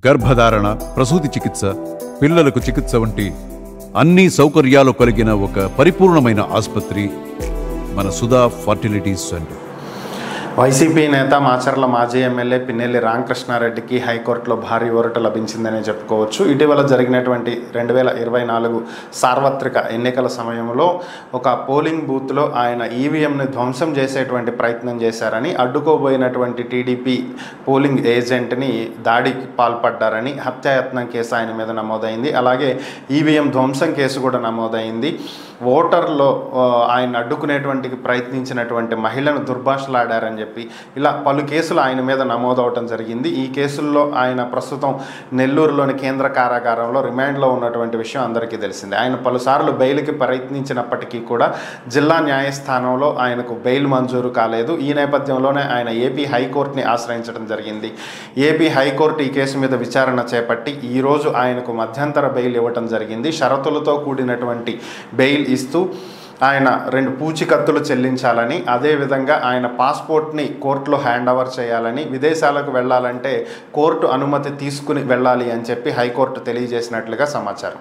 గర్భధారణ, ప్రసూతి చికిత్స, పిల్లలకు చికిత్స వంటి అన్ని సౌకర్యాలు కలిగిన ఒక పరిపూర్ణమైన ఆసుపత్రి మన సుధా ఫర్టిలిటీ సెంటర్. వైసీపీ నేత మాచర్ల మాజీ ఎమ్మెల్యే పిన్నెల్లి రామకృష్ణారెడ్డికి హైకోర్టులో భారీ ఊరట లభించిందనే చెప్పుకోవచ్చు. ఇటీవల జరిగినటువంటి 2024 సార్వత్రిక ఎన్నికల సమయంలో ఒక పోలింగ్ బూత్లో ఆయన ఈవీఎంని ధ్వంసం చేసేటువంటి ప్రయత్నం చేశారని, అడ్డుకోబోయినటువంటి టీడీపీ పోలింగ్ ఏజెంట్ని దాడికి పాల్పడ్డారని హత్యాయత్నం కేసు ఆయన మీద నమోదైంది. అలాగే ఈవీఎం ధ్వంసం కేసు కూడా నమోదైంది. ఓటర్లో ఆయన అడ్డుకునేటువంటి ప్రయత్నించినటువంటి మహిళను దుర్భాషలాడారని చెప్పి ఇలా పలు కేసులు ఆయన మీద నమోదవటం జరిగింది. ఈ కేసుల్లో ఆయన ప్రస్తుతం నెల్లూరులోని కేంద్ర కారాగారంలో రిమాండ్లో ఉన్నటువంటి విషయం అందరికీ తెలిసిందే. ఆయన పలుసార్లు బెయిల్కి ప్రయత్నించినప్పటికీ కూడా జిల్లా న్యాయస్థానంలో ఆయనకు బెయిల్ మంజూరు కాలేదు. ఈ నేపథ్యంలోనే ఆయన ఏపీ హైకోర్టుని ఆశ్రయించడం జరిగింది. ఏపీ హైకోర్టు ఈ కేసు మీద విచారణ చేపట్టి ఈరోజు ఆయనకు మధ్యంతర బెయిల్ ఇవ్వటం జరిగింది. షరతులతో కూడినటువంటి బెయిల్ ఇస్తూ ఆయన 2 పూచికత్తులు చెల్లించాలని, అదేవిధంగా ఆయన పాస్పోర్ట్ని కోర్టులో హ్యాండ్ ఓవర్ చేయాలని, విదేశాలకు వెళ్ళాలంటే కోర్టు అనుమతి తీసుకుని వెళ్ళాలి అని చెప్పి హైకోర్టు తెలియజేసినట్లుగా సమాచారం.